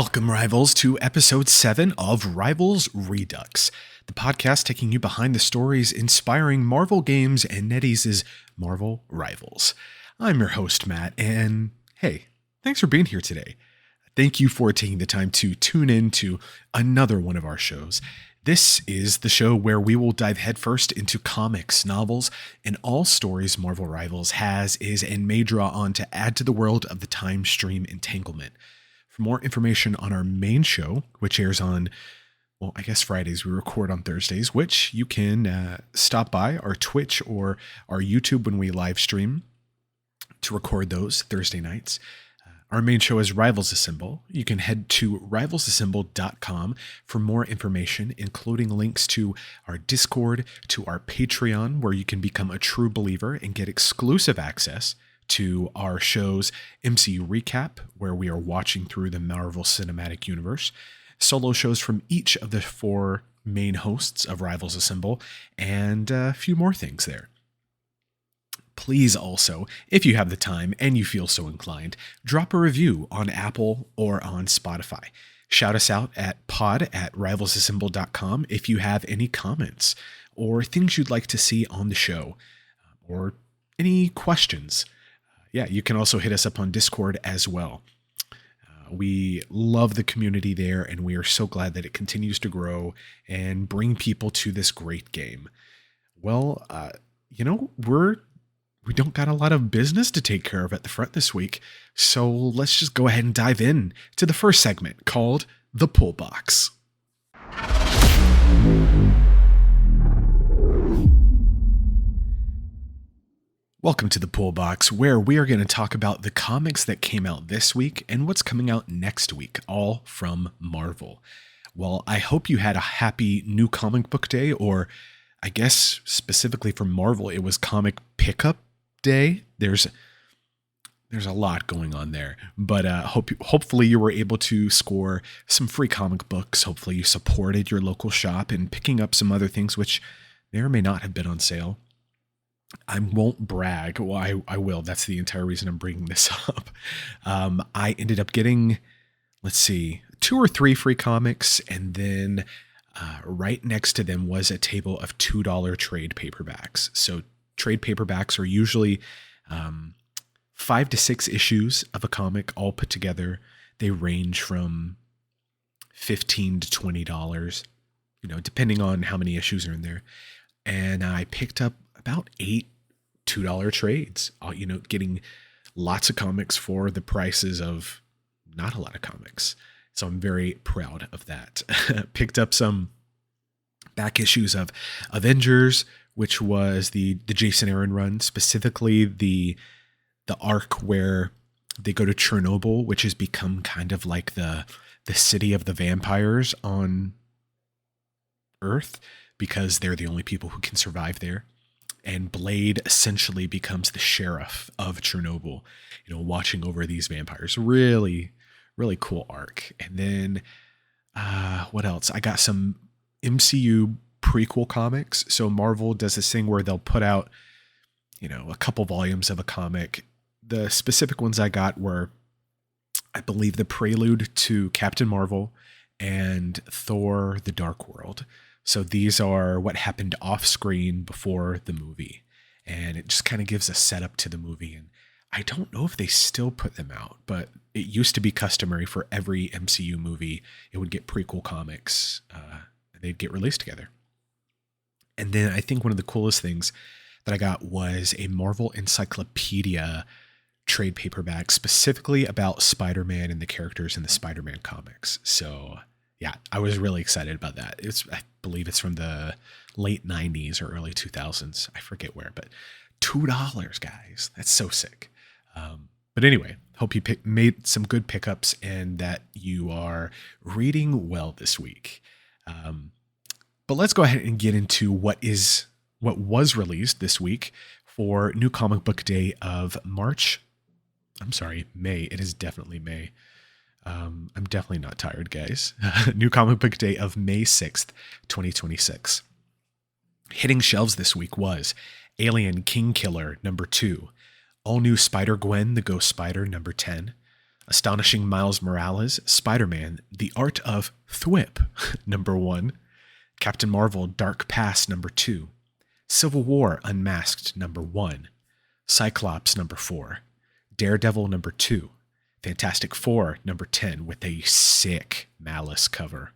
Welcome, Rivals, to episode 7 of Rivals Redux, the podcast taking you behind the stories inspiring Marvel games and NetEase's Marvel Rivals. I'm your host, Matt, and hey, thanks for being here today. Thank you for taking the time to tune in to another one of our shows. This is the show where we will dive headfirst into comics, novels, and all stories Marvel Rivals has, is, and may draw on to add to the world of the time stream entanglement. For more information on our main show, which airs on, well, I guess Fridays, we record on Thursdays, which you can stop by our Twitch or our YouTube when we live stream to record those Thursday nights. Our main show is Rivals Assemble. You can head to rivalsassemble.com for more information, including links to our Discord, to our Patreon, where you can become a true believer and get exclusive access to our show's MCU recap, where we are watching through the Marvel Cinematic Universe, solo shows from each of the 4 main hosts of Rivals Assemble, and a few more things there. Please also, if you have the time and you feel so inclined, drop a review on Apple or on Spotify. Shout us out at pod@rivalsassemble.com if you have any comments or things you'd like to see on the show, or any questions. Yeah, you can also hit us up on Discord as well. We love the community there, and we are so glad that it continues to grow and bring people to this great game. Well, we don't got a lot of business to take care of at the front this week, so let's just go ahead and dive in to the first segment called The Pull Box. Welcome to the Pull Box, where we are going to talk about the comics that came out this week and what's coming out next week, all from Marvel. Well, I hope you had a happy new comic book day, or I guess specifically for Marvel, it was comic pickup day. There's a lot going on there, but hopefully you were able to score some free comic books. Hopefully you supported your local shop and picking up some other things which may or may not have been on sale. I won't brag. Well, I will. That's the entire reason I'm bringing this up. I ended up getting, 2 or 3 free comics, and then right next to them was a table of $2 trade paperbacks. So trade paperbacks are usually 5 to 6 issues of a comic all put together. They range from $15 to $20, depending on how many issues are in there. And I picked up about 8 $2 trades, getting lots of comics for the prices of not a lot of comics. So I'm very proud of that. Picked up some back issues of Avengers, which was the Jason Aaron run, specifically the arc where they go to Chernobyl, which has become kind of like the city of the vampires on Earth, because they're the only people who can survive there. And Blade essentially becomes the sheriff of Chernobyl, watching over these vampires. Really, really cool arc. And then what else? I got some MCU prequel comics. So Marvel does this thing where they'll put out, a couple volumes of a comic. The specific ones I got were, I believe, the prelude to Captain Marvel and Thor: The Dark World. So these are what happened off screen before the movie, and it just kind of gives a setup to the movie. And I don't know if they still put them out, but it used to be customary for every MCU movie, it would get prequel comics, and they'd get released together. And then I think one of the coolest things that I got was a Marvel Encyclopedia trade paperback specifically about Spider-Man and the characters in the Spider-Man comics. So yeah, I was really excited about that. I believe it's from the late 90s or early 2000s. I forget where, but $2, guys. That's so sick. But anyway, hope you made some good pickups and that you are reading well this week. But let's go ahead and get into what was released this week for New Comic Book Day of May. It is definitely May. I'm definitely not tired, guys. New Comic Book Day of May 6th, 2026. Hitting shelves this week was Alien King Killer number 2, All New Spider-Gwen, the Ghost Spider number 10, Astonishing Miles Morales, Spider-Man, The Art of Thwip, number 1. Captain Marvel, Dark Past, number 2. Civil War Unmasked, number 1. Cyclops, number 4. Daredevil, number 2. Fantastic Four, number 10, with a sick Malice cover.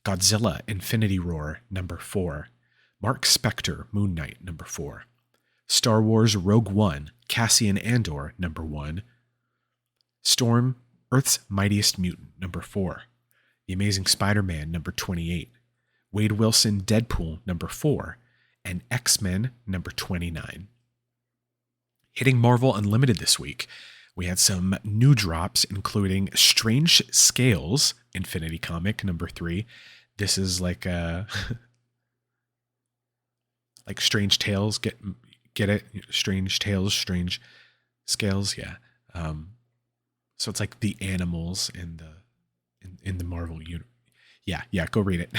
Godzilla Infinity Roar, number 4. Mark Spector, Moon Knight, number 4. Star Wars Rogue One, Cassian Andor, number 1. Storm, Earth's Mightiest Mutant, number 4. The Amazing Spider-Man, number 28. Wade Wilson, Deadpool, number 4. And X-Men, number 29. Hitting Marvel Unlimited this week, we had some new drops, including Strange Scales, Infinity Comic, number 3. This is like like Strange Tales, get it? Strange Tales, Strange Scales, yeah. So it's like the animals in the Marvel universe. Yeah, go read it.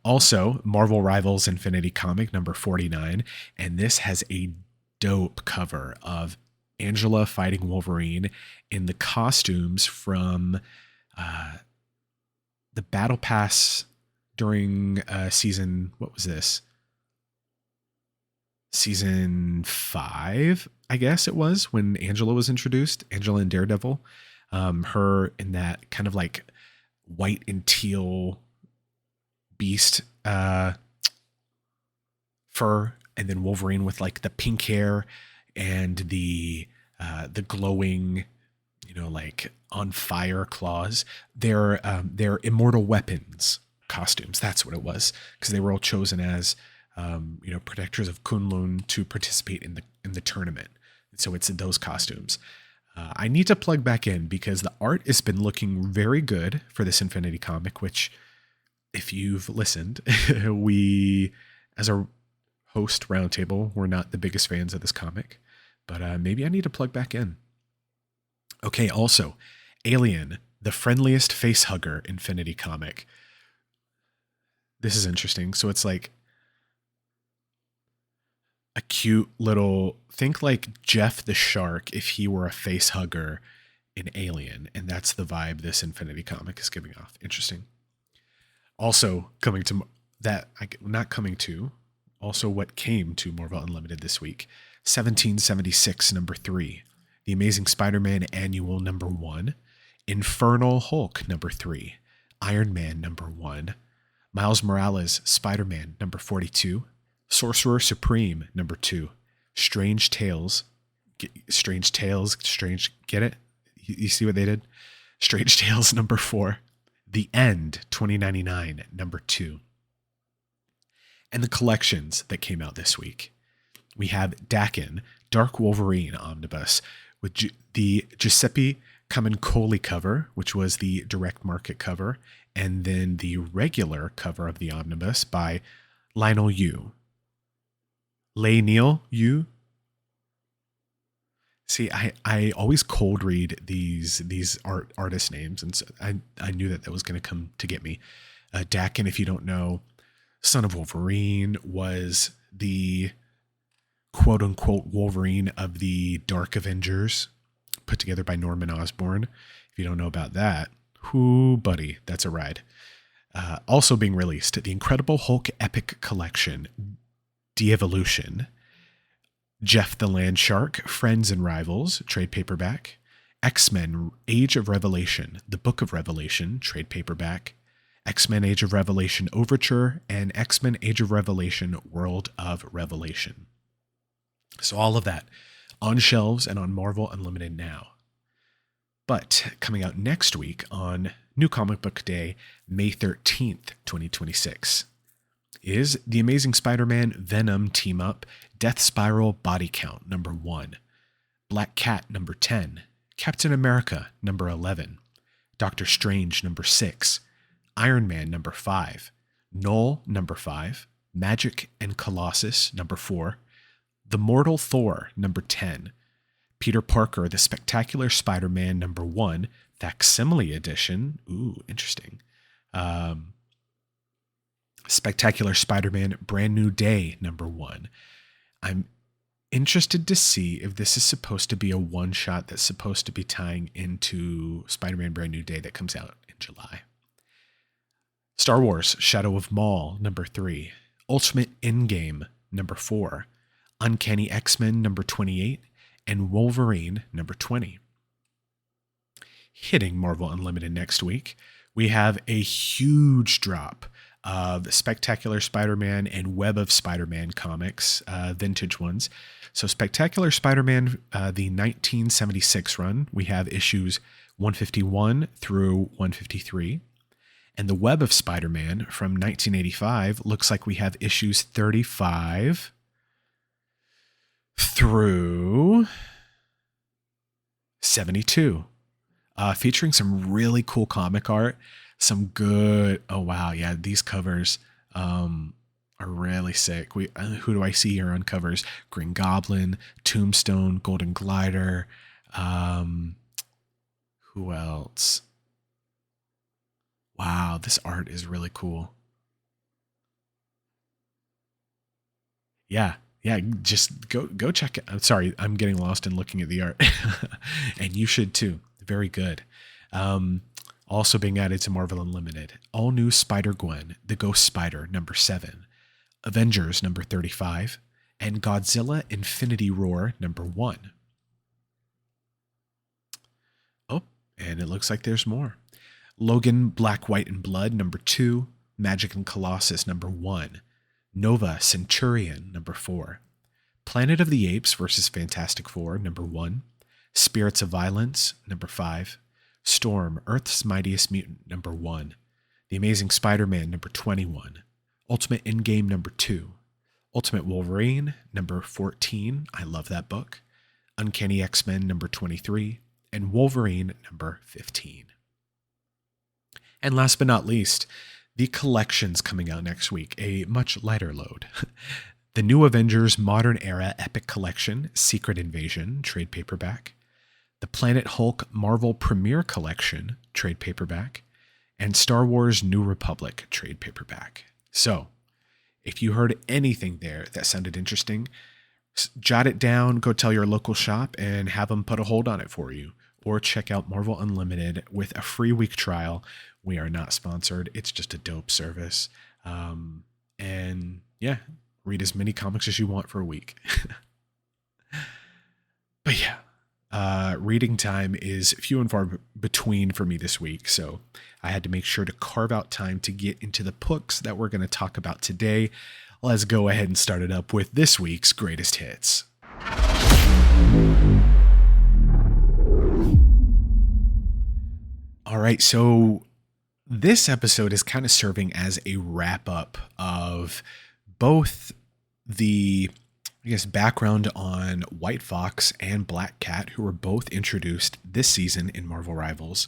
Also, Marvel Rivals Infinity Comic number 49, and this has a dope cover of Angela fighting Wolverine in the costumes from the Battle Pass during season, what was this? Season 5, I guess it was, when Angela was introduced, Angela and Daredevil. Her in that kind of like white and teal beast fur, and then Wolverine with like the pink hair and the glowing, like on fire claws. They're immortal weapons costumes. That's what it was, because they were all chosen as protectors of Kunlun to participate in the tournament. So it's in those costumes. I need to plug back in because the art has been looking very good for this Infinity comic, which, if you've listened, we, as a host roundtable, we're not the biggest fans of this comic, but maybe I need to plug back in. Okay, also, Alien, the Friendliest Facehugger Infinity comic. This is interesting. So it's like a cute little, think like Jeff the Shark if he were a face hugger in Alien, and that's the vibe this Infinity comic is giving off. Interesting. Also coming to that, not coming to, also what came to Marvel Unlimited this week, 1776 number 3, The Amazing Spider-Man Annual number 1, Infernal Hulk number 3, Iron Man number 1, Miles Morales Spider-Man number 42, Sorcerer Supreme number 2, Strange Tales, get it? You see what they did? Strange Tales number 4, The End 2099 number 2. And the collections that came out this week. We have Dakin, Dark Wolverine Omnibus with the Giuseppe Camuncoli cover, which was the direct market cover, and then the regular cover of the omnibus by Lionel Yu. Lionel Yu. See, I always cold read these artist names, and so I knew that was going to come to get me. Dakin, if you don't know, Son of Wolverine, was the quote-unquote Wolverine of the Dark Avengers, put together by Norman Osborn. If you don't know about that, whoo, buddy, that's a ride. Also being released, the Incredible Hulk Epic Collection, De-Evolution, Jeff the Land Shark, Friends and Rivals, trade paperback, X-Men Age of Revelation, The Book of Revelation, trade paperback, X-Men Age of Revelation Overture, and X-Men Age of Revelation World of Revelation. So all of that on shelves and on Marvel Unlimited now. But coming out next week on New Comic Book Day, May 13th, 2026, is The Amazing Spider-Man Venom Team Up, Death Spiral Body Count number 1, Black Cat number 10, Captain America number 11, Doctor Strange number 6, Iron Man number 5, Null number 5, Magic and Colossus number 4, The Mortal Thor number 10, Peter Parker The Spectacular Spider-Man number 1, Facsimile Edition. Ooh, interesting. Spectacular Spider-Man Brand New Day number 1. I'm Interested to see if this is supposed to be a one shot that's supposed to be tying into Spider-Man Brand New Day that comes out in July. Star Wars Shadow of Maul, number 3. Ultimate Endgame, number 4. Uncanny X-Men, number 28. And Wolverine, number 20. Hitting Marvel Unlimited next week, we have a huge drop of Spectacular Spider-Man and Web of Spider-Man comics, vintage ones. So Spectacular Spider-Man, the 1976 run, we have issues 151 through 153. And the Web of Spider-Man from 1985 looks like we have issues 35 through 72. Featuring some really cool comic art, some good. Oh wow, yeah, these covers are really sick. Who do I see here on covers? Green Goblin, Tombstone, Golden Glider. Who else? Wow, this art is really cool. Yeah, yeah, just go check it. I'm sorry, I'm getting lost in looking at the art, and you should too. Very good. Also being added to Marvel Unlimited, all new Spider-Gwen, the Ghost Spider, number 7, Avengers, number 35, and Godzilla Infinity Roar, number 1. Oh, and it looks like there's more. Logan Black, White, and Blood, number 2, Magic and Colossus, number 1, Nova Centurion, number 4, Planet of the Apes versus Fantastic Four, number 1, Spirits of Violence, number 5, Storm, Earth's Mightiest Mutant, number 1, The Amazing Spider-Man, number 21, Ultimate Endgame, number 2, Ultimate Wolverine, number 14, I love that book, Uncanny X-Men, number 23, and Wolverine, number 15. And last but not least, the collections coming out next week, a much lighter load. The New Avengers Modern Era Epic Collection, Secret Invasion, trade paperback. The Planet Hulk Marvel Premiere Collection, trade paperback. And Star Wars New Republic, trade paperback. So, if you heard anything there that sounded interesting, jot it down, go tell your local shop, and have them put a hold on it for you. Or check out Marvel Unlimited with a free week trial. We are not sponsored. It's just a dope service. And yeah, read as many comics as you want for a week. But yeah, reading time is few and far between for me this week. So I had to make sure to carve out time to get into the books that we're going to talk about today. Let's go ahead and start it up with this week's greatest hits. All right, so this episode is kind of serving as a wrap up of both the, I guess, background on White Fox and Black Cat, who were both introduced this season in Marvel Rivals.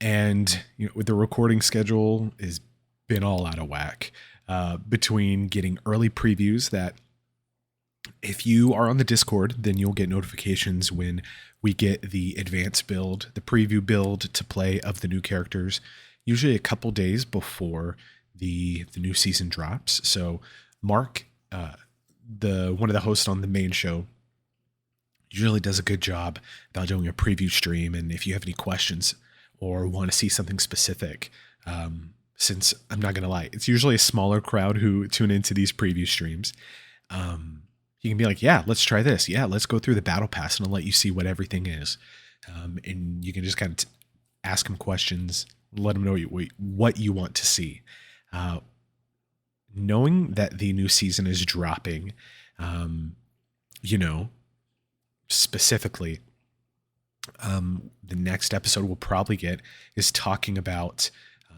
And you know, with the recording schedule has been all out of whack between getting early previews that if you are on the Discord, then you'll get notifications when we get the advanced build, the preview build to play of the new characters, usually a couple days before the new season drops. So Mark, one of the hosts on the main show, usually does a good job about doing a preview stream. And if you have any questions or want to see something specific, since I'm not going to lie, it's usually a smaller crowd who tune into these preview streams. You can be like, yeah, let's try this. Yeah, let's go through the battle pass and I'll let you see what everything is. And you can just kind of ask them questions, let them know what you want to see. Knowing that the new season is dropping, specifically, the next episode we'll probably get is talking about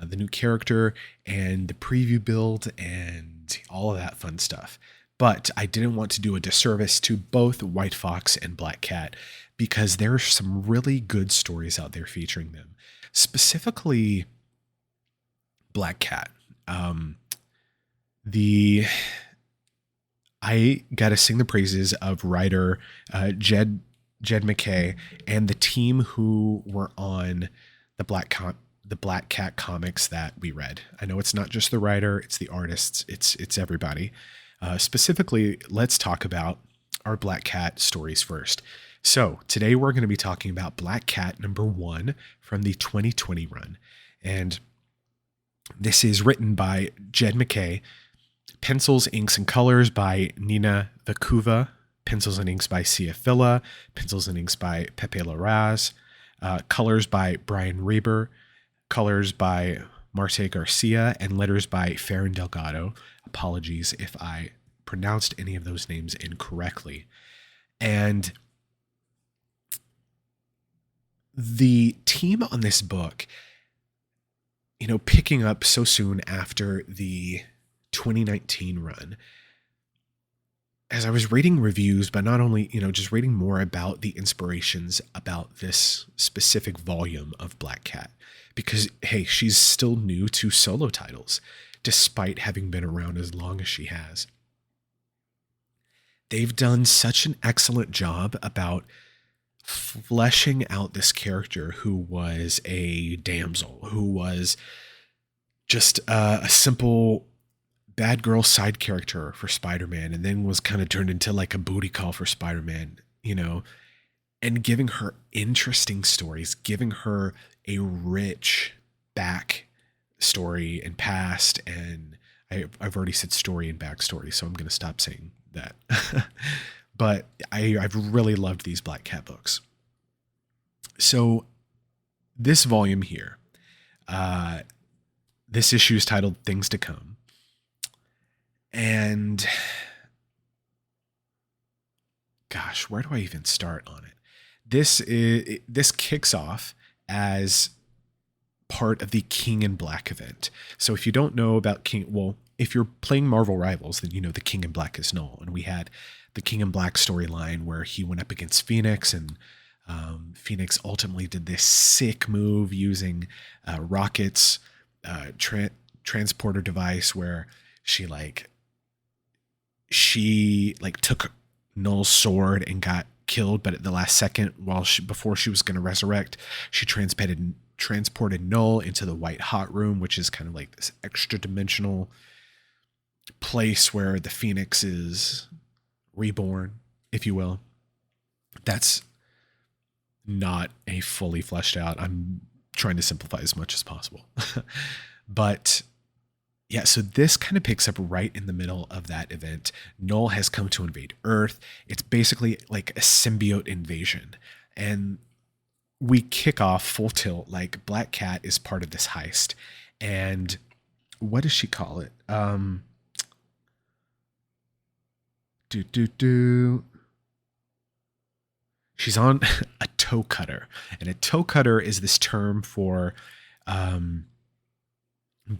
the new character and the preview build and all of that fun stuff. But I didn't want to do a disservice to both White Fox and Black Cat because there are some really good stories out there featuring them. Specifically, Black Cat. I got to sing the praises of writer Jed McKay and the team who were on the Black Cat comics that we read. I know it's not just the writer, it's the artists, it's everybody. Specifically, let's talk about our Black Cat stories first. So today we're going to be talking about Black Cat number 1 from the 2020 run. And this is written by Jed McKay, pencils, inks, and colors by Nina Vakuva, pencils and inks by Sia Filla, pencils and inks by Pepe Larraz, colors by Brian Reber, colors by Marte Garcia, and letters by Farron Delgado. Apologies if I pronounced any of those names incorrectly. And the team on this book, picking up so soon after the 2019 run, as I was reading reviews, but not only, just reading more about the inspirations about this specific volume of Black Cat, because, hey, she's still new to solo titles, despite having been around as long as she has. They've done such an excellent job about fleshing out this character who was a damsel, who was just a simple bad girl side character for Spider-Man, and then was kind of turned into like a booty call for Spider-Man, and giving her interesting stories, giving her a rich back story and past. And I've already said story and backstory, so I'm going to stop saying that. But I've really loved these Black Cat books. So this volume here, this issue is titled Things to Come. And gosh, where do I even start on it? This kicks off as part of the King in Black event. So if you don't know about if you're playing Marvel Rivals, then you know the King in Black is Null. And we had the King in Black storyline where he went up against Phoenix, and Phoenix ultimately did this sick move using Rocket's transporter device where she took Null's sword and got killed, but at the last second, before she was going to resurrect, she transported Null into the White Hot Room, which is kind of like this extra dimensional place where the Phoenix is reborn, if you will. That's not a fully fleshed out. I'm trying to simplify as much as possible. But yeah, so this kind of picks up right in the middle of that event. Null has come to invade Earth. It's basically like a symbiote invasion. And we kick off full tilt, like Black Cat is part of this heist. And what does she call it? She's on a toe cutter. And a toe cutter is this term for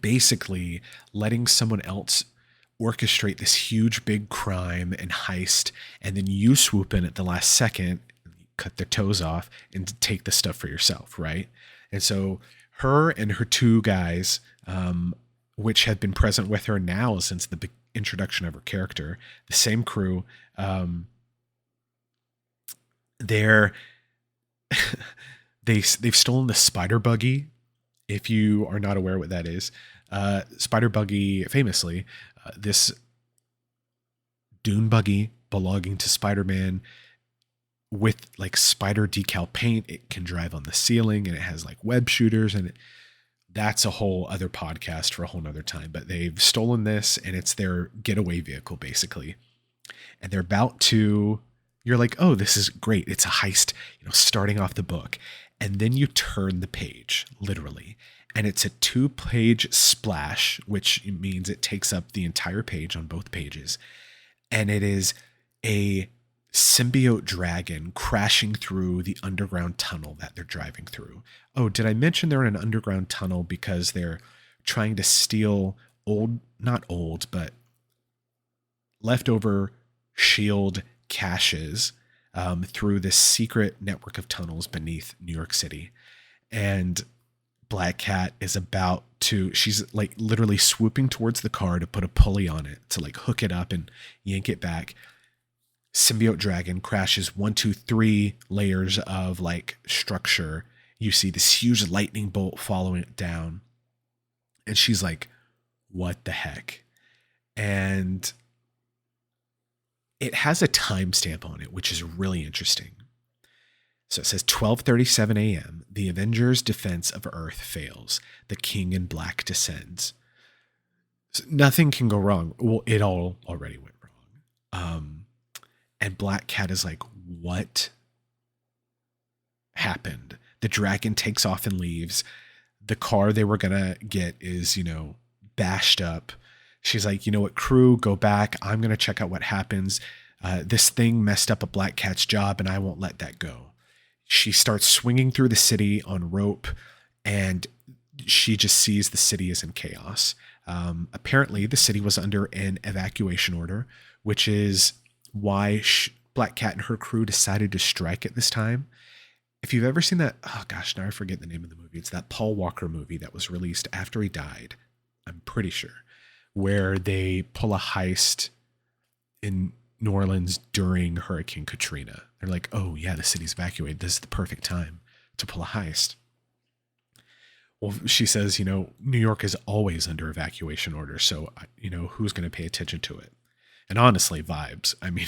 basically letting someone else orchestrate this huge big crime and heist, and then you swoop in at the last second, cut their toes off, and take the stuff for yourself, right? And so her and her two guys, which had been present with her now since the introduction of her character, the same crew, they've stolen the spider buggy. If you are not aware what that is, spider buggy, famously, this dune buggy belonging to Spider-Man with like spider decal paint. It can drive on the ceiling, and it has like web shooters, and that's a whole other podcast for a whole nother time. But they've stolen this, and it's their getaway vehicle basically. And they're about to, you're like, oh, this is great. It's a heist, starting off the book. And then you turn the page, literally, and it's a 2-page splash, which means it takes up the entire page on both pages. And it is a symbiote dragon crashing through the underground tunnel that they're driving through. Oh, did I mention they're in an underground tunnel because they're trying to steal but leftover SHIELD caches through this secret network of tunnels beneath New York City. And Black Cat is she's like literally swooping towards the car to put a pulley on it to like hook it up and yank it back. Symbiote dragon crashes 1, 2, 3 layers of like structure. You see this huge lightning bolt following it down. And she's like, what the heck? And it has a timestamp on it, which is really interesting. So it says 12:37 a.m. The Avengers' defense of Earth fails. The King in Black descends. So nothing can go wrong. Well, it all already went wrong. And Black Cat is like, what happened? The dragon takes off and leaves. The car they were gonna get is, bashed up. She's like, you know what, crew, go back. I'm gonna check out what happens. This thing messed up a Black Cat's job, and I won't let that go. She starts swinging through the city on rope, and she just sees the city is in chaos. Apparently, the city was under an evacuation order, which is why Black Cat and her crew decided to strike at this time. If you've ever seen that, oh gosh, now I forget the name of the movie. It's that Paul Walker movie that was released after he died, I'm pretty sure, where they pull a heist in New Orleans during Hurricane Katrina. They're like, oh yeah, the city's evacuated. This is the perfect time to pull a heist. Well, she says, New York is always under evacuation order. So, who's going to pay attention to it? And honestly, vibes. I mean,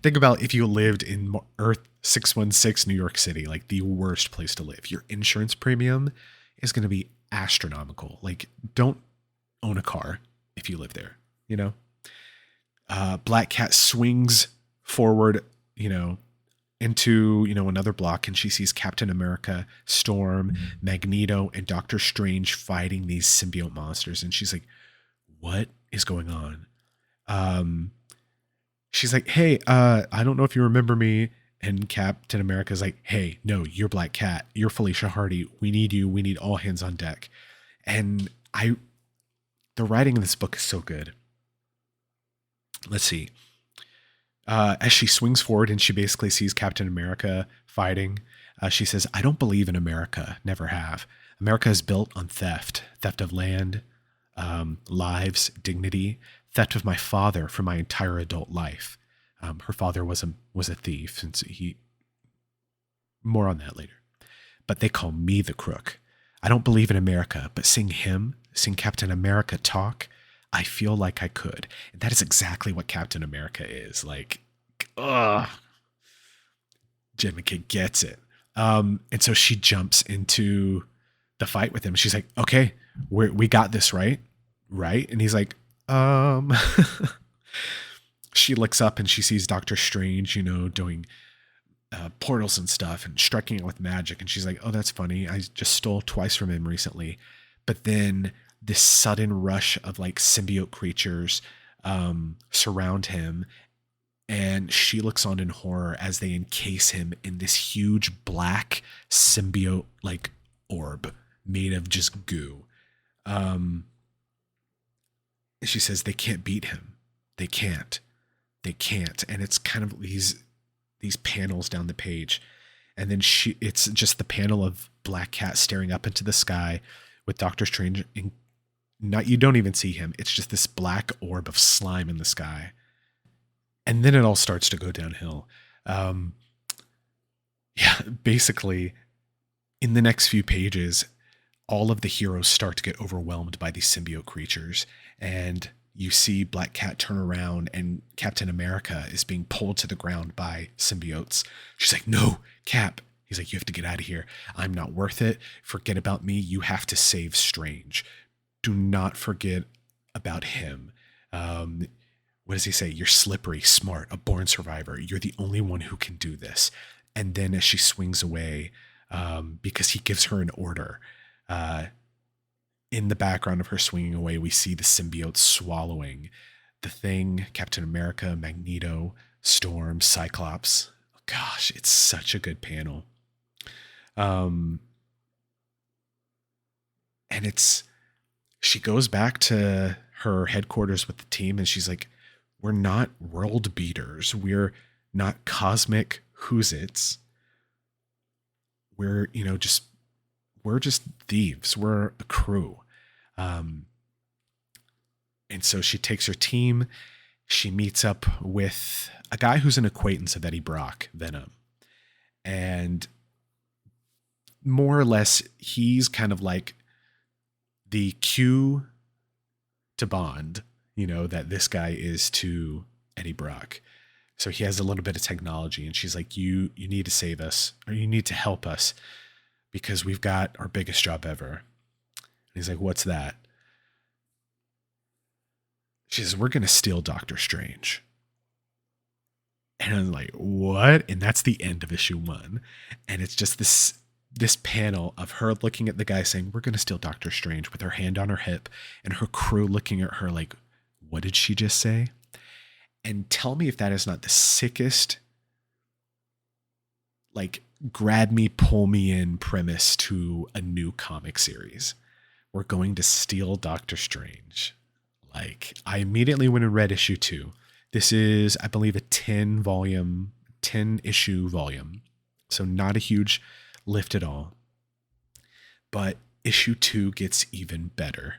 think about if you lived in Earth 616, New York City, like the worst place to live. Your insurance premium is going to be astronomical. Like, don't own a car if you live there, Black Cat swings forward, into, another block, and she sees Captain America, Storm, Magneto, and Doctor Strange fighting these symbiote monsters. And she's like, what is going on? She's like, hey, I don't know if you remember me. And Captain America's like, hey, no, you're Black Cat. You're Felicia Hardy. We need you. We need all hands on deck. And the writing in this book is so good. Let's see. As she swings forward and she basically sees Captain America fighting, she says, I don't believe in America. Never have. America is built on theft of land, lives, dignity, theft of my father for my entire adult life. Her father was a thief, and so more on that later. But they call me the crook. I don't believe in America, but seeing Captain America talk, I feel like I could. And that is exactly what Captain America is. Like, Jen McKay gets it. And so she jumps into the fight with him. She's like, okay, we got this, right? Right? And he's like, She looks up and she sees Doctor Strange, doing portals and stuff and striking it with magic. And she's like, oh, that's funny. I just stole twice from him recently. But then this sudden rush of like symbiote creatures surround him. And she looks on in horror as they encase him in this huge black symbiote like orb made of just goo. She says they can't beat him. They can't. And it's kind of these panels down the page. And then it's just the panel of Black Cat staring up into the sky with Doctor Strange. You don't even see him. It's just this black orb of slime in the sky. And then it all starts to go downhill. Basically, in the next few pages, all of the heroes start to get overwhelmed by these symbiote creatures. And you see Black Cat turn around and Captain America is being pulled to the ground by symbiotes. She's like, no, Cap. He's like, you have to get out of here. I'm not worth it. Forget about me. You have to save Strange. Do not forget about him. What does he say? You're slippery, smart, a born survivor. You're the only one who can do this. And then as she swings away, because he gives her an order, in the background of her swinging away, we see the symbiote swallowing the Thing, Captain America, Magneto, Storm, Cyclops. Oh, gosh, it's such a good panel. And she goes back to her headquarters with the team and she's like, we're not world beaters. We're not cosmic who's-its. We're just thieves. We're a crew. And so she takes her team. She meets up with a guy who's an acquaintance of Eddie Brock, Venom. And more or less, he's kind of like the Q to Bond, that this guy is to Eddie Brock. So he has a little bit of technology, and she's like, you need to save us, or you need to help us, because we've got our biggest job ever. And he's like, what's that? She says, we're going to steal Doctor Strange. And I'm like, what? And that's the end of issue 1. And it's just this panel of her looking at the guy saying, we're going to steal Doctor Strange, with her hand on her hip, and her crew looking at her like, what did she just say? And tell me if that is not the sickest, like, grab me, pull me in premise to a new comic series. We're going to steal Doctor Strange. Like, I immediately went and read issue 2. This is, I believe, a 10 issue volume. So not a huge lift at all. But issue 2 gets even better.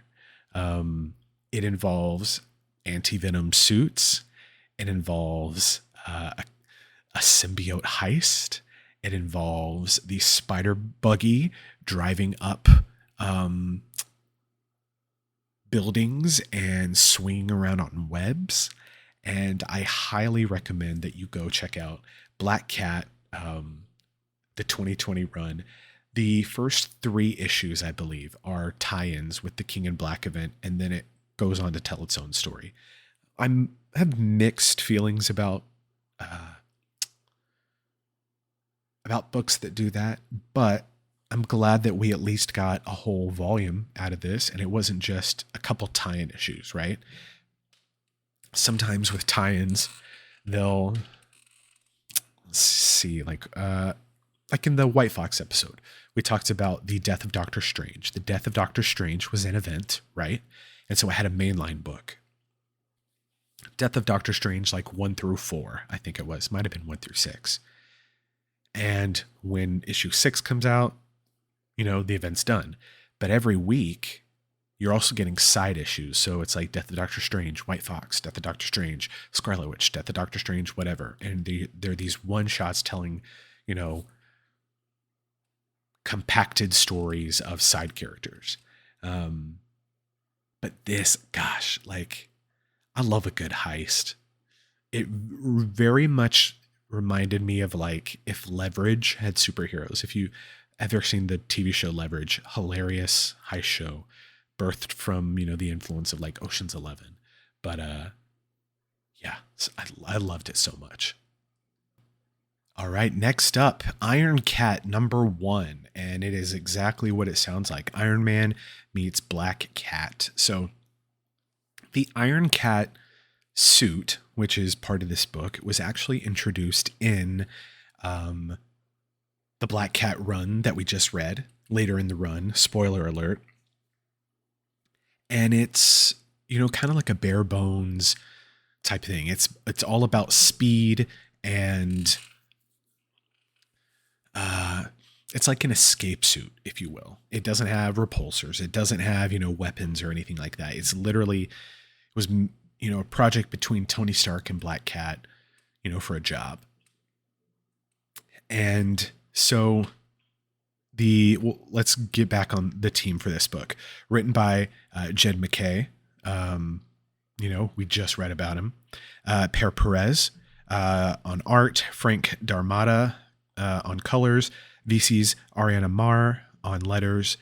It involves anti-venom suits. It involves a symbiote heist. It involves the spider buggy driving up buildings and swinging around on webs. And I highly recommend that you go check out Black Cat, the 2020 run. The first 3 issues, I believe, are tie-ins with the King in Black event, and then it goes on to tell its own story. I have mixed feelings about books that do that, but I'm glad that we at least got a whole volume out of this, and it wasn't just a couple tie-in issues, right? Sometimes with tie-ins, they'll see, like in the White Fox episode, we talked about the death of Doctor Strange. The death of Doctor Strange was an event, right? And so I had a mainline book. Death of Doctor Strange, like 1 through 4, I think it was. Might have been 1 through 6. And when issue 6 comes out, the event's done. But every week, you're also getting side issues. So it's like Death of Doctor Strange, White Fox, Death of Doctor Strange, Scarlet Witch, Death of Doctor Strange, whatever. And they're these one-shots telling, compacted stories of side characters. But this, gosh, like, I love a good heist. It very much reminded me of, like, if Leverage had superheroes. If you ever seen the TV show Leverage, hilarious heist show, birthed from, the influence of, like, Ocean's 11. But yeah, I loved it so much. All right, next up, Iron Cat #1, and it is exactly what it sounds like. Iron Man meets Black Cat. So the Iron Cat suit, which is part of this book, was actually introduced in the Black Cat run that we just read later in the run. Spoiler alert. And it's, kind of like a bare bones type thing. It's all about speed, and it's like an escape suit, if you will. It doesn't have repulsors. It doesn't have, weapons or anything like that. It was a project between Tony Stark and Black Cat, for a job. And so let's get back on the team for this book. Written by Jed MacKay. We just read about him. Per Perez on art. Frank Darmada on colors. VC's Ariana Marr on letters.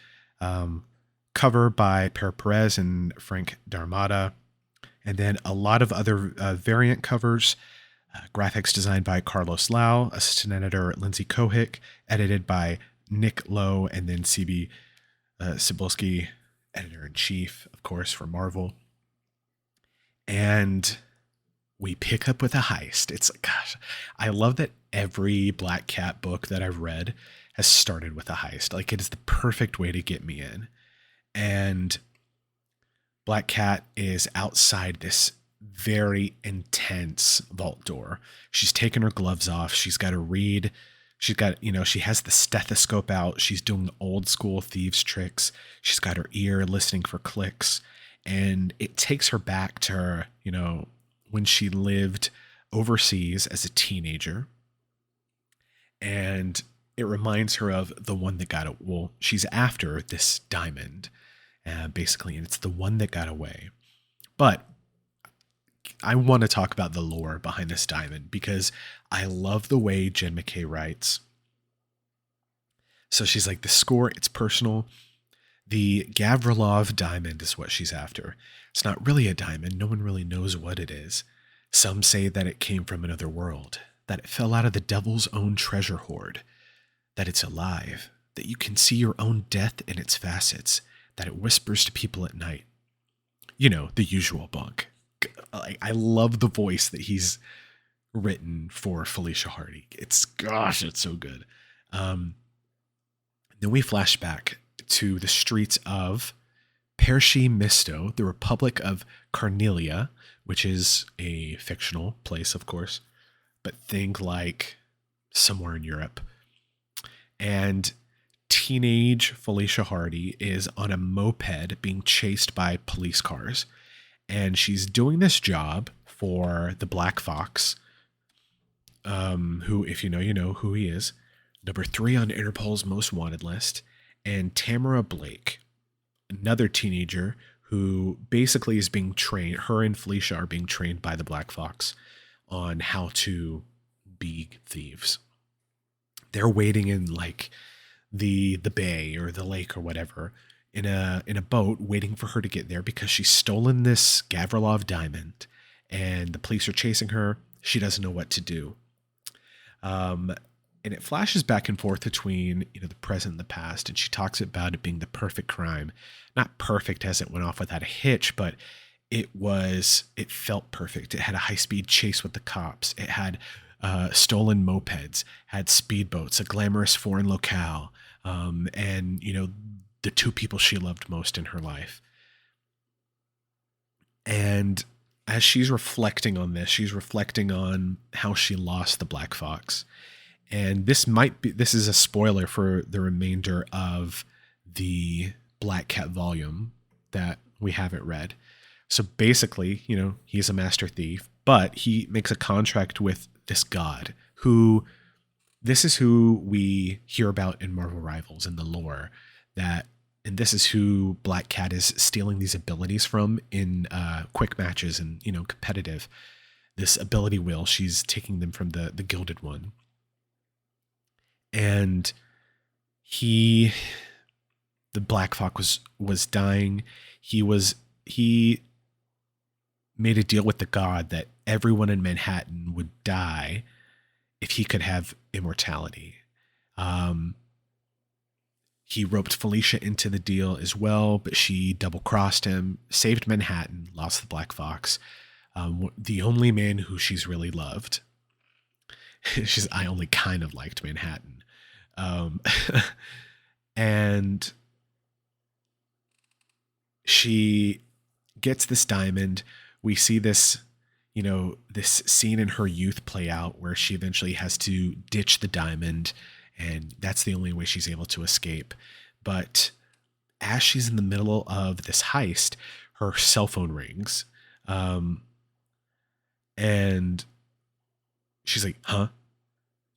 Cover by Per Perez and Frank Darmada. And then a lot of other variant covers. Graphics designed by Carlos Lau, assistant editor Lindsay Kohick, edited by Nick Lowe, and then CB Cebulski, editor-in-chief, of course, for Marvel. And we pick up with a heist. It's, gosh, I love that every Black Cat book that I've read has started with a heist. Like, it is the perfect way to get me in. And Black Cat is outside this very intense vault door. She's taken her gloves off. She's got to read. She's got, she has the stethoscope out. She's doing old school thieves tricks. She's got her ear listening for clicks. And it takes her back to her, when she lived overseas as a teenager. And it reminds her of the one that got it. Well, she's after this diamond, basically, and it's the one that got away. But I want to talk about the lore behind this diamond because I love the way Jen McKay writes. So she's like, the score, it's personal. The Gavrilov diamond is what she's after. It's not really a diamond. No one really knows what it is. Some say that it came from another world, that it fell out of the devil's own treasure hoard, that it's alive, that you can see your own death in its facets, that it whispers to people at night. You know, the usual bunk. I love the voice that he's written for Felicia Hardy. It's so good. Then we flash back to the streets of Pershi Misto, the Republic of Carnelia, which is a fictional place, of course, but think like somewhere in Europe. And teenage Felicia Hardy is on a moped being chased by police cars. And she's doing this job for the Black Fox, who, if you know who he is. Number 3 on Interpol's most wanted list. And Tamara Blake, another teenager who basically is being trained. Her and Felicia are being trained by the Black Fox on how to be thieves. They're waiting in like the bay or the lake or whatever in a boat waiting for her to get there because she's stolen this Gavrilov diamond and the police are chasing her. She doesn't know what to do. And it flashes back and forth between, the present and the past. And she talks about it being the perfect crime, not perfect as it went off without a hitch, but it felt perfect. It had a high speed chase with the cops. It had stolen mopeds, had speedboats, a glamorous foreign locale, and the 2 people she loved most in her life. And as she's reflecting on this, she's reflecting on how she lost the Black Fox. And this is a spoiler for the remainder of the Black Cat volume that we haven't read. So basically, he's a master thief, but he makes a contract with this god this is who we hear about in Marvel Rivals in the lore, and this is who Black Cat is stealing these abilities from in quick matches and, competitive. This ability wheel, she's taking them from the Gilded One. And the Black Fox was dying. He made a deal with the god that everyone in Manhattan would die if he could have immortality. He roped Felicia into the deal as well, but she double-crossed him, saved Manhattan, lost the Black Fox, the only man who she's really loved. I only kind of liked Manhattan. And she gets this diamond. We see this, this scene in her youth play out where she eventually has to ditch the diamond, and that's the only way she's able to escape. But as she's in the middle of this heist, her cell phone rings. And she's like, huh?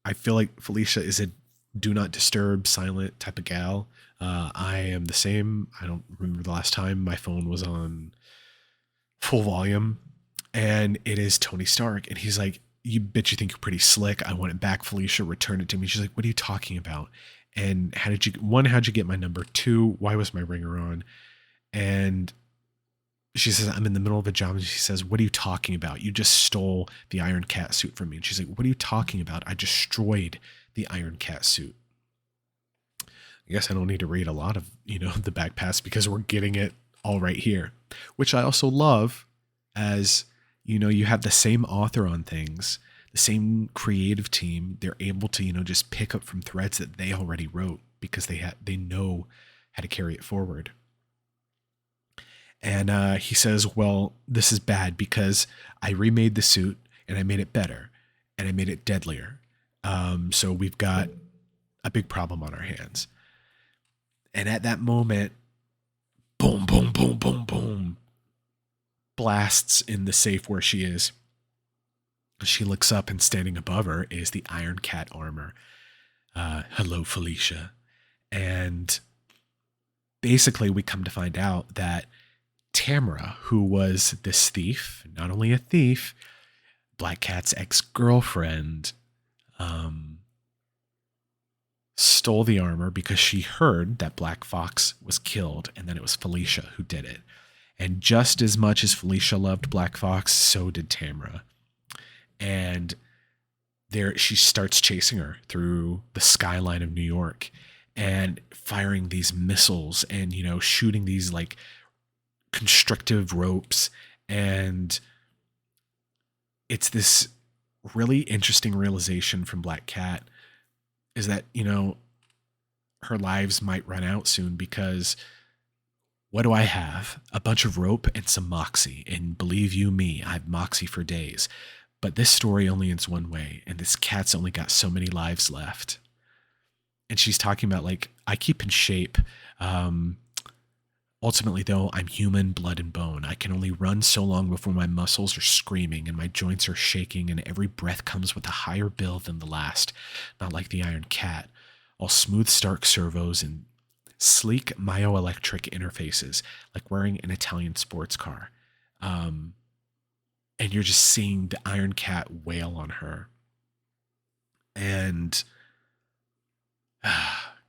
I feel like Felicia is a do not disturb, silent type of gal. I am the same. I don't remember the last time my phone was on full volume. And it is Tony Stark. And he's like, you bet you think you're pretty slick. I want it back, Felicia. Return it to me. She's like, what are you talking about? And how'd you get my number? 2, why was my ringer on? And she says, I'm in the middle of a job. And she says, what are you talking about? You just stole the Iron Cat suit from me. And she's like, what are you talking about? I destroyed the Iron Cat suit. I guess I don't need to read a lot of, the back pass because we're getting it all right here, which I also love as, you have the same author on things, the same creative team. They're able to, just pick up from threads that they already wrote because they know how to carry it forward. And he says, well, this is bad because I remade the suit and I made it better and I made it deadlier. So we've got a big problem on our hands. And at that moment, boom, boom, boom, boom, boom, blasts in the safe where she is. She looks up and standing above her is the Iron Cat armor. Hello, Felicia. And basically we come to find out that Tamara, who was this thief, not only a thief, Black Cat's ex-girlfriend, stole the armor because she heard that Black Fox was killed and that it was Felicia who did it. And just as much as Felicia loved Black Fox, so did Tamara. And there she starts chasing her through the skyline of New York and firing these missiles and, shooting these like constrictive ropes. And it's this really interesting realization from Black Cat is that, her lives might run out soon because what do I have? A bunch of rope and some moxie. And believe you me, I have moxie for days. But this story only ends one way, and this cat's only got so many lives left. And she's talking about, like, I keep in shape. Ultimately, though, I'm human, blood and bone. I can only run so long before my muscles are screaming and my joints are shaking, and every breath comes with a higher bill than the last. Not like the Iron Cat. All smooth Stark servos and sleek myoelectric interfaces, like wearing an Italian sports car. And you're just seeing the Iron Cat wail on her. And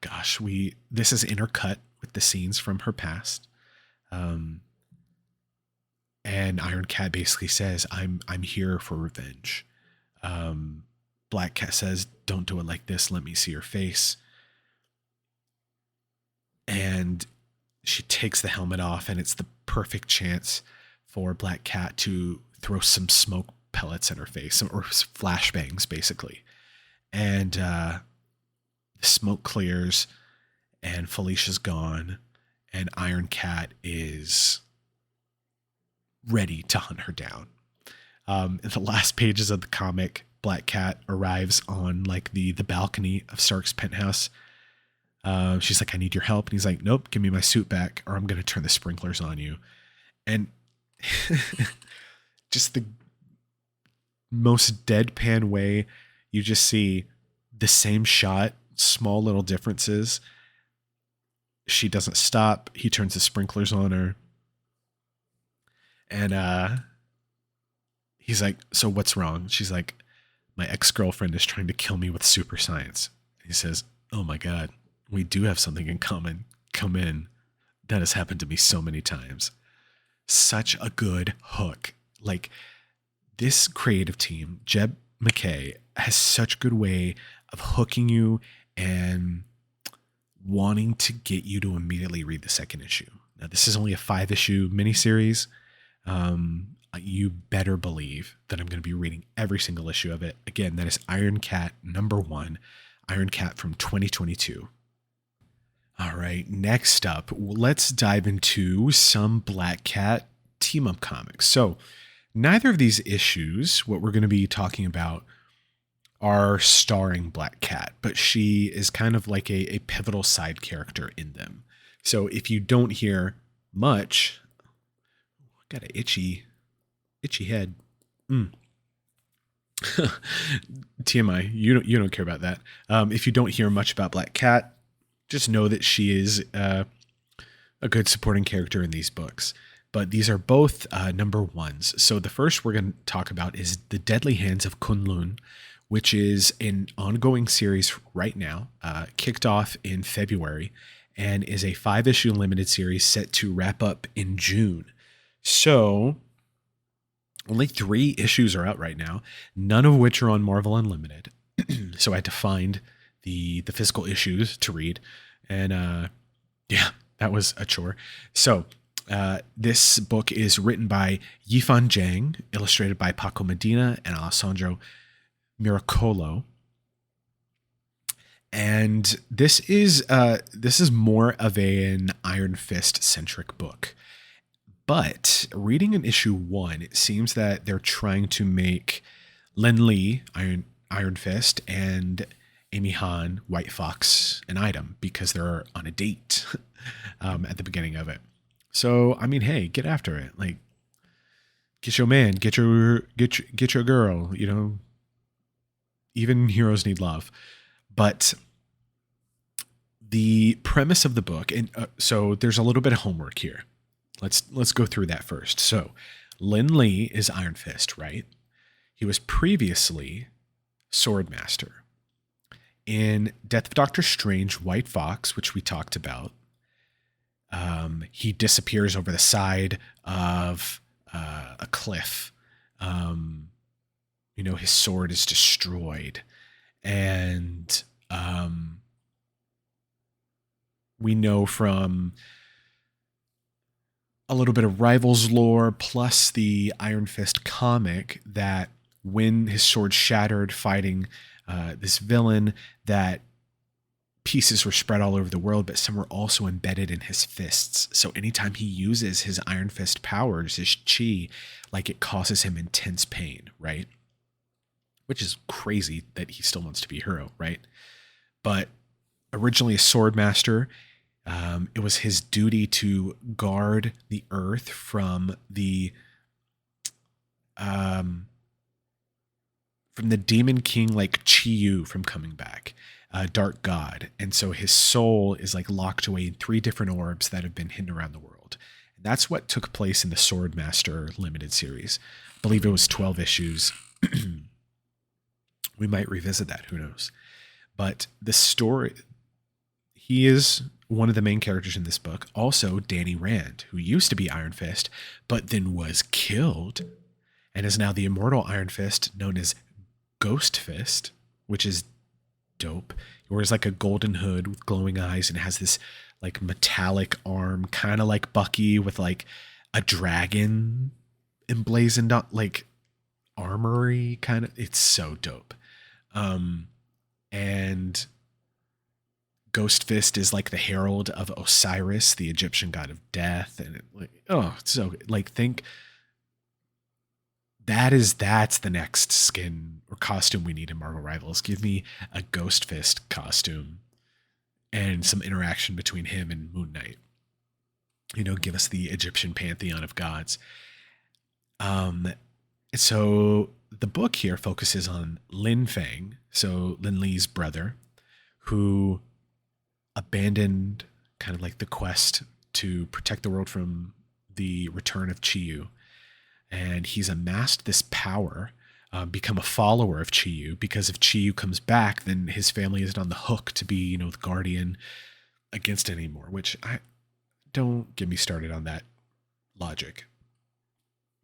gosh, this is intercut with the scenes from her past. And Iron Cat basically says, I'm here for revenge. Black Cat says, don't do it like this. Let me see your face. And she takes the helmet off, and it's the perfect chance for Black Cat to throw some smoke pellets at her face, or flashbangs, basically. And the smoke clears, and Felicia's gone, and Iron Cat is ready to hunt her down. In the last pages of the comic, Black Cat arrives on like the balcony of Stark's penthouse. She's like, I need your help. And he's like, nope, give me my suit back or I'm going to turn the sprinklers on you. And just the most deadpan way, you just see the same shot, small little differences. She doesn't stop. He turns the sprinklers on her. And he's like, so what's wrong? She's like, my ex-girlfriend is trying to kill me with super science. He says, oh my God, we do have something in common. Come in. That has happened to me so many times. Such a good hook. Like, this creative team, Jeb McKay, has such a good way of hooking you and wanting to get you to immediately read the second issue. Now, this is only a 5-issue miniseries. You better believe that I'm going to be reading every single issue of it. Again, that is Iron Cat #1, Iron Cat from 2022. All right, next up, let's dive into some Black Cat team-up comics. So neither of these issues, what we're going to be talking about, are starring Black Cat, but she is kind of like a pivotal side character in them. So if you don't hear much, got an itchy head. TMI, you don't care about that. If you don't hear much about Black Cat, just know that she is a good supporting character in these books. But these are both #1s. So the first we're going to talk about is The Deadly Hands of Kunlun, which is an ongoing series right now, kicked off in February, and is a 5-issue limited series set to wrap up in June. So only 3 issues are out right now, none of which are on Marvel Unlimited. So I had to find the physical issues to read. And yeah, that was a chore. So this book is written by Yifan Zhang, illustrated by Paco Medina and Alessandro Miracolo. And this is more of an Iron Fist centric book. But reading in issue 1, it seems that they're trying to make Len Lee, Iron Fist, and Amy Han, White Fox, an item because they're on a date at the beginning of it. So, I mean, hey, get after it. Like, get your man, get your girl, you know. Even heroes need love. But the premise of the book, and so there's a little bit of homework here. Let's go through that first. So, Lin Lee is Iron Fist, right? He was previously Swordmaster. In Death of Doctor Strange, White Fox, which we talked about, he disappears over the side of a cliff. His sword is destroyed. And we know from a little bit of Rivals lore plus the Iron Fist comic that when his sword shattered fighting this villain, that pieces were spread all over the world, but some were also embedded in his fists. So anytime he uses his Iron Fist powers, his chi, like it causes him intense pain, right? Which is crazy that he still wants to be a hero, right? But originally a swordmaster, it was his duty to guard the earth from the demon king, like Chi-Yu, from coming back, dark god. And so his soul is like locked away in 3 different orbs that have been hidden around the world. And that's what took place in the Swordmaster limited series. I believe it was 12 issues. We might revisit that, who knows. But the story, he is one of the main characters in this book. Also, Danny Rand, who used to be Iron Fist, but then was killed and is now the immortal Iron Fist, known as Ghost Fist, which is dope. He wears like a golden hood with glowing eyes and has this like metallic arm, kind of like Bucky, with like a dragon emblazoned on, like armory kind of. It's so dope. And Ghost Fist is like the herald of Osiris, the Egyptian god of death. And think that's the next skin or costume we need in Marvel Rivals. Give me a Ghost Fist costume and some interaction between him and Moon Knight. Give us the Egyptian pantheon of gods. So the book here focuses on Lin Fang, so Lin Lee's brother, who abandoned kind of like the quest to protect the world from the return of Chi-Yu. And he's amassed this power, become a follower of Chi-Yu, because if Chi-Yu comes back, then his family isn't on the hook to be, the guardian against it anymore, which don't get me started on that logic.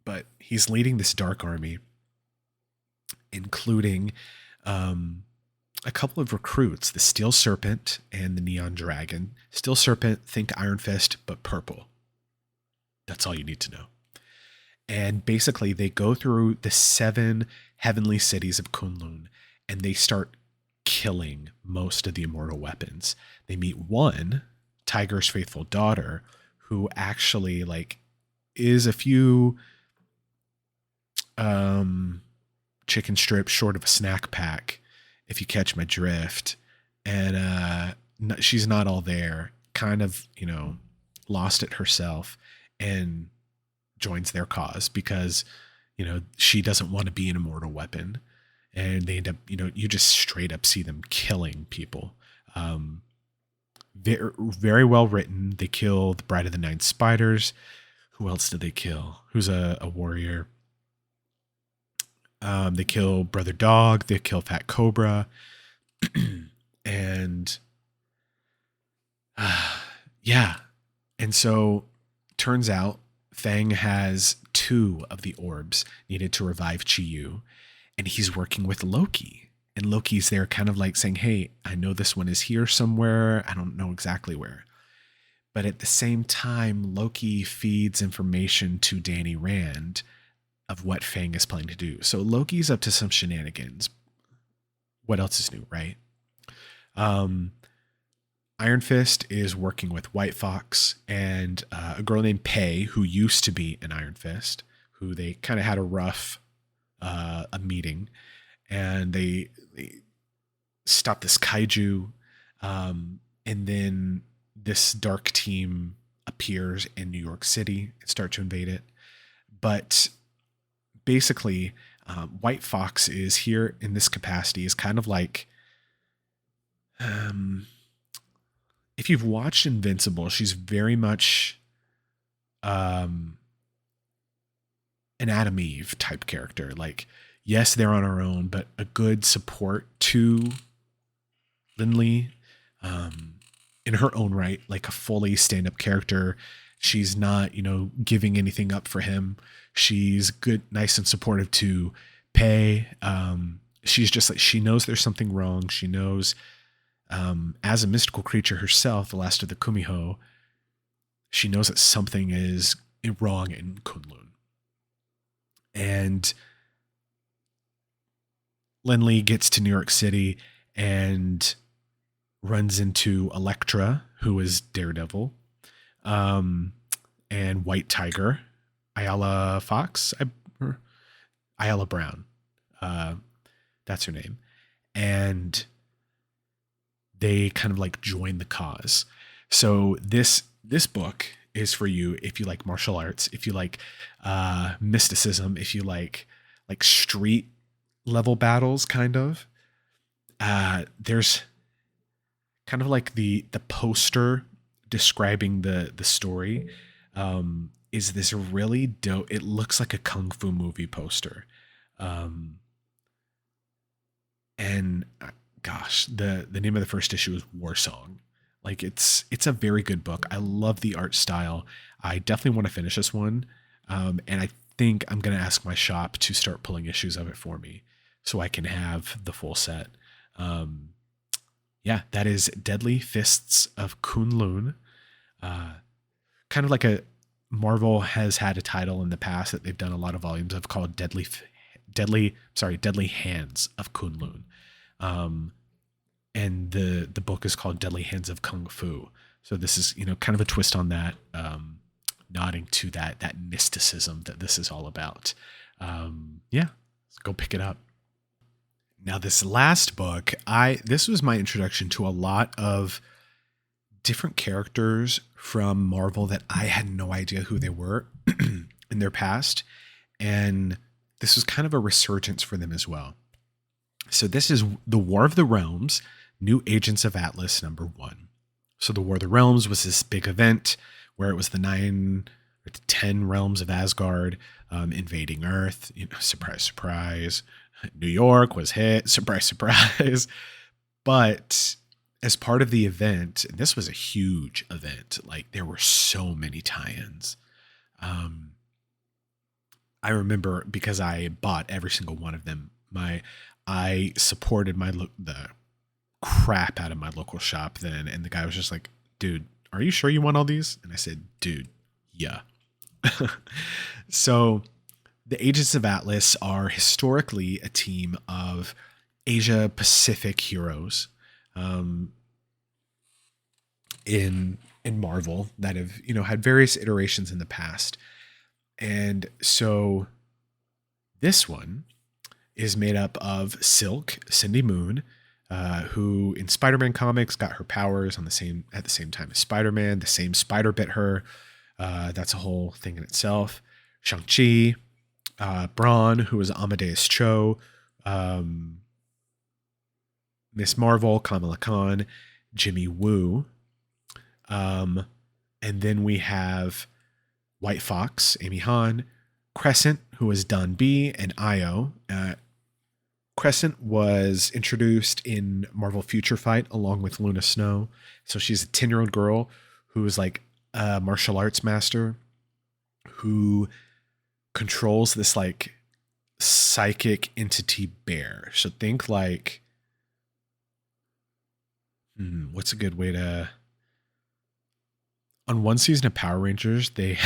But he's leading this dark army, including a couple of recruits, the Steel Serpent and the Neon Dragon. Steel Serpent, think Iron Fist, but purple. That's all you need to know. And basically, they go through the 7 heavenly cities of Kunlun, and they start killing most of the immortal weapons. They meet one, Tiger's faithful daughter, who actually is a few chicken strips short of a snack pack, if you catch my drift. And she's not all there, kind of, lost it herself, and joins their cause because, she doesn't want to be an immortal weapon. And they end up, you just straight up see them killing people. Very, very well written. They kill the Bride of the Nine Spiders. Who else did they kill? Who's a warrior? They kill Brother Dog. They kill Fat Cobra. And yeah. And so turns out Fang has 2 of the orbs needed to revive Chi-Yu, and he's working with Loki. And Loki's there kind of like saying, hey, I know this one is here somewhere. I don't know exactly where. But at the same time, Loki feeds information to Danny Rand of what Fang is planning to do. So Loki's up to some shenanigans. What else is new, right? Iron Fist is working with White Fox and a girl named Pei, who used to be an Iron Fist, who they kind of had a rough a meeting, and they stop this kaiju, and then this dark team appears in New York City and start to invade it. But basically, White Fox is here in this capacity, is kind of like, if you've watched Invincible, she's very much um, an Adam Eve type character. Like, yes, they're on her own, but a good support to Lindley, um, in her own right, like a fully stand up character. She's not, giving anything up for him. She's good, nice, and supportive to Pei. She's just like, she knows there's something wrong. She knows, as a mystical creature herself, the last of the Kumiho, she knows that something is wrong in Kunlun. And Lindley gets to New York City and runs into Elektra, who is Daredevil, and White Tiger, Ayala Fox, Ayala Brown. That's her name. And they kind of like join the cause. So this book is for you if you like martial arts, if you like mysticism, if you like street level battles, kind of. There's kind of like the poster describing the story, is this really dope. It looks like a kung fu movie poster. And gosh, the name of the first issue is War Song. Like, it's a very good book. I love the art style. I definitely want to finish this one. And I think I'm going to ask my shop to start pulling issues of it for me so I can have the full set. Yeah, that is Deadly Fists of Kunlun. Kind of like Marvel has had a title in the past that they've done a lot of volumes of called Deadly Hands of Kunlun. And the book is called Deadly Hands of Kung Fu. So this is, kind of a twist on that, nodding to that mysticism that this is all about. Yeah, let's go pick it up. Now, this last book, this was my introduction to a lot of different characters from Marvel that I had no idea who they were in their past. And this was kind of a resurgence for them as well. So this is The War of the Realms, New Agents of Atlas #1. So The War of the Realms was this big event where it was the 9 or the 10 realms of Asgard invading Earth. Surprise, surprise. New York was hit. Surprise, surprise. But as part of the event, and this was a huge event, like there were so many tie-ins. I remember because I bought every single one of them. I supported the crap out of my local shop then, and the guy was just like, "Dude, are you sure you want all these?" And I said, "Dude, yeah." So the Agents of Atlas are historically a team of Asia Pacific heroes in Marvel that have had various iterations in the past. And so this one is made up of Silk, Cindy Moon, who in Spider-Man comics got her powers at the same time as Spider-Man. The same spider bit her. That's a whole thing in itself. Shang-Chi, Braun, who was Amadeus Cho, Miss Marvel, Kamala Khan, Jimmy Woo. And then we have White Fox, Amy Han, Crescent, who is Don B, and Io. Crescent was introduced in Marvel Future Fight along with Luna Snow. So she's a 10-year-old girl who is like a martial arts master who controls this like psychic entity bear. So think like, what's a good way to... On one season of Power Rangers, they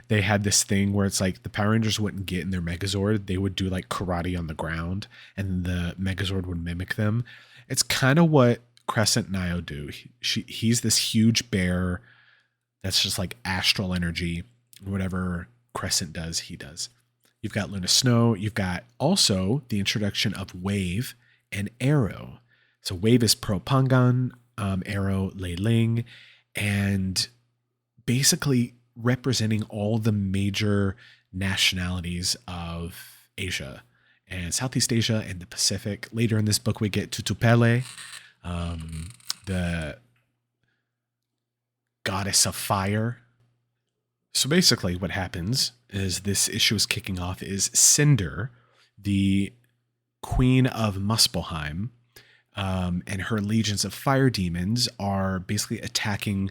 had this thing where it's like the Power Rangers wouldn't get in their Megazord. They would do like karate on the ground and the Megazord would mimic them. It's kind of what Crescent and Io do. He's this huge bear that's just like astral energy. Whatever Crescent does, he does. You've got Luna Snow. You've got also the introduction of Wave and Arrow. So Wave is Pearl Pangan, Arrow Lei Ling, and basically representing all the major nationalities of Asia and Southeast Asia and the Pacific. Later in this book, we get Tutupele, the goddess of fire. So basically, what happens is this issue is kicking off is Cinder, the queen of Muspelheim, and her legions of fire demons are basically attacking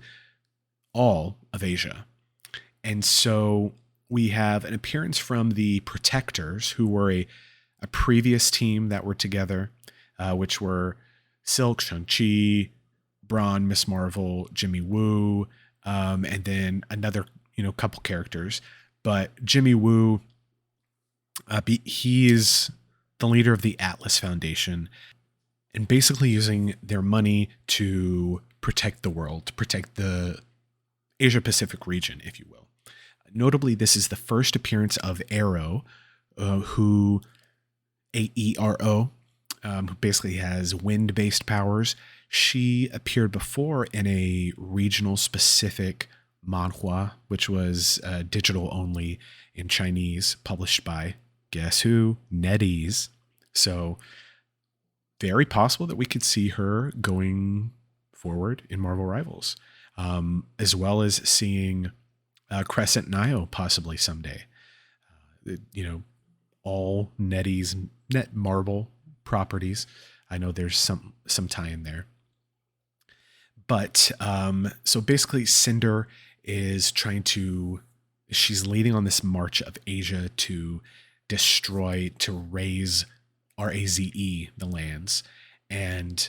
all of Asia. And so we have an appearance from the Protectors, who were a previous team that were together, which were Silk, Shang-Chi, Braun, Miss Marvel, Jimmy Woo, and then another, couple characters. But Jimmy Woo, he is the leader of the Atlas Foundation, and basically using their money to protect the world, to protect the Asia Pacific region, if you will. Notably, this is the first appearance of Arrow, who Aero, who basically has wind-based powers. She appeared before in a regional specific manhua, which was digital only in Chinese, published by, guess who? NetEase. So very possible that we could see her going forward in Marvel Rivals, as well as seeing Crescent Nio possibly someday. All NetEase, Net Marvel properties. I know there's some tie in there. But so basically, Cinder is she's leading on this march of Asia to destroy, to raze, RAZE, the lands. And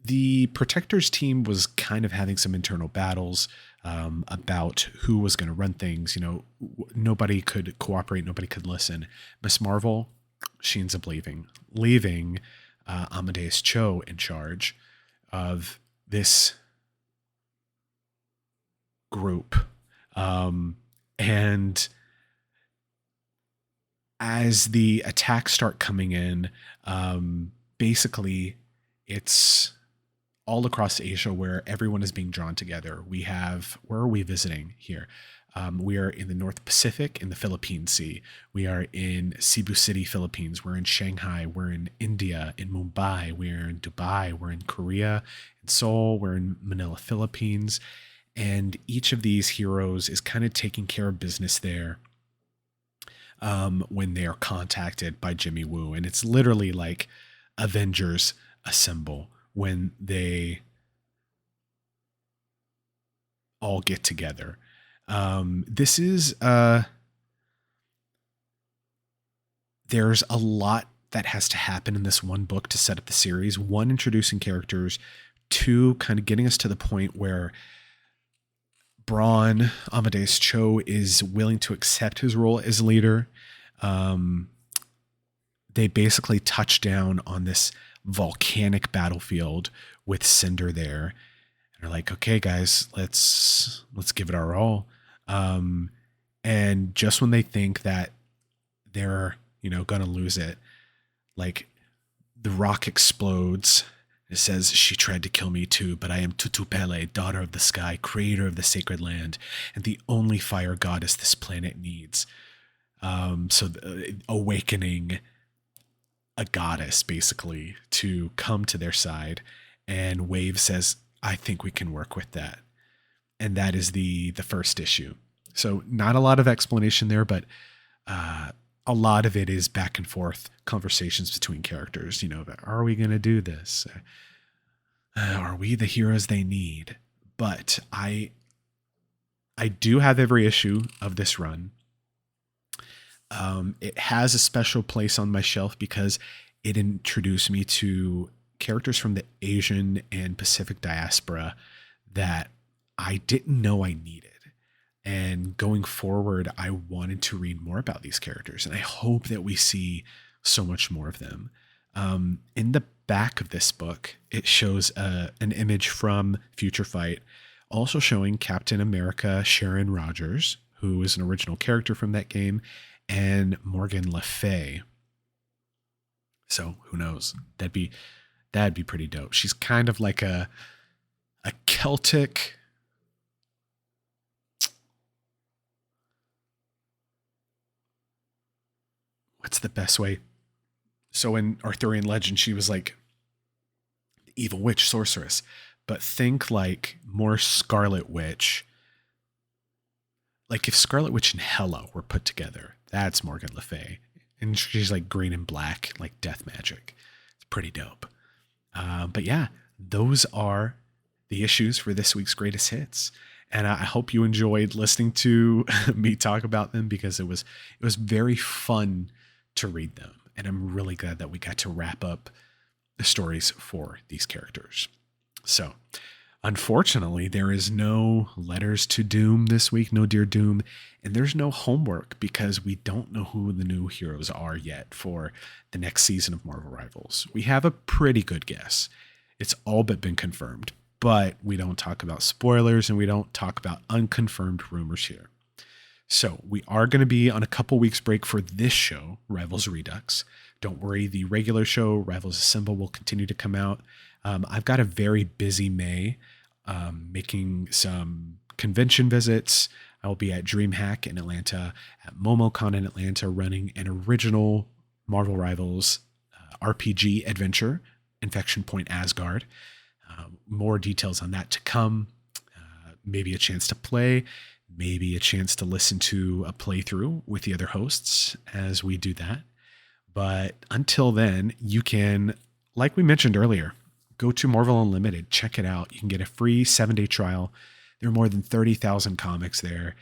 the Protectors team was kind of having some internal battles about who was going to run things. Nobody could cooperate. Nobody could listen. Miss Marvel, she ends up leaving Amadeus Cho in charge of this group. And as the attacks start coming in, basically it's all across Asia where everyone is being drawn together. Where are we visiting here? We are in the North Pacific, in the Philippine Sea. We are in Cebu City, Philippines. We're in Shanghai. We're in India, in Mumbai. We're in Dubai. We're in Korea, in Seoul. We're in Manila, Philippines. And each of these heroes is kind of taking care of business there when they are contacted by Jimmy Woo. And it's literally like Avengers Assemble when they all get together. This is there's a lot that has to happen in this one book to set up the series. One, introducing characters. Two, kind of getting us to the point where Braun, Amadeus Cho, is willing to accept his role as leader. They basically touch down on this volcanic battlefield with Cinder there. And they're like, okay, guys, let's give it our all. And just when they think that they're, going to lose it, like the rock explodes. It says, she tried to kill me too, but I am Tutupele, daughter of the sky, creator of the sacred land, and the only fire goddess this planet needs. Awakening a goddess, basically, to come to their side. And Wave says, I think we can work with that. And that is the first issue. So not a lot of explanation there, but a lot of it is back and forth conversations between characters. Are we going to do this? Are we the heroes they need? But I do have every issue of this run. It has a special place on my shelf because it introduced me to characters from the Asian and Pacific diaspora that I didn't know I needed. And going forward, I wanted to read more about these characters, and I hope that we see so much more of them. In the back of this book, it shows an image from Future Fight, also showing Captain America Sharon Rogers, who is an original character from that game, and Morgan Le Fay. So who knows? That'd be pretty dope. She's kind of like a Celtic. What's the best way? So in Arthurian legend, she was like evil witch, sorceress, but think like more Scarlet Witch, like if Scarlet Witch and Hela were put together, that's Morgan Le Fay. And she's like green and black, like death magic. It's pretty dope. But yeah, those are the issues for this week's greatest hits. And I hope you enjoyed listening to me talk about them, because it was very fun to read them. And I'm really glad that we got to wrap up the stories for these characters. So, unfortunately, there is no letters to Doom this week, no Dear Doom, and there's no homework because we don't know who the new heroes are yet for the next season of Marvel Rivals. We have a pretty good guess. It's all but been confirmed, but we don't talk about spoilers and we don't talk about unconfirmed rumors here. So we are going to be on a couple weeks break for this show, Rivals Redux. Don't worry, the regular show, Rivals Assemble, will continue to come out. I've got a very busy May, making some convention visits. I will be at DreamHack in Atlanta, at MomoCon in Atlanta, running an original Marvel Rivals RPG adventure, Infection Point Asgard. More details on that to come. Maybe a chance to play, maybe a chance to listen to a playthrough with the other hosts as we do that. But until then, you can, like we mentioned earlier, go to Marvel Unlimited, check it out. You can get a free 7-day trial. There are more than 30,000 comics there.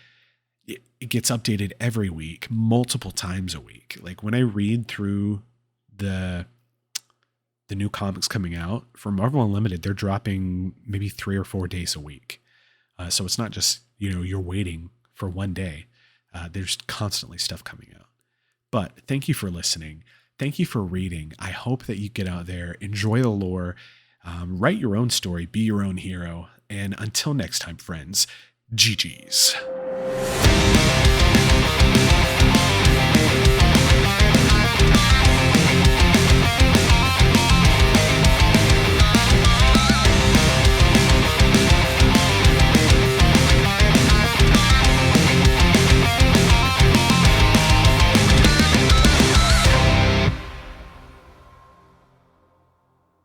It gets updated every week, multiple times a week. Like when I read through the new comics coming out for Marvel Unlimited, they're dropping maybe 3 or 4 days a week. So it's not just, you're waiting for one day. There's constantly stuff coming out. But thank you for listening. Thank you for reading. I hope that you get out there, enjoy the lore, write your own story, be your own hero. And until next time, friends, GG's.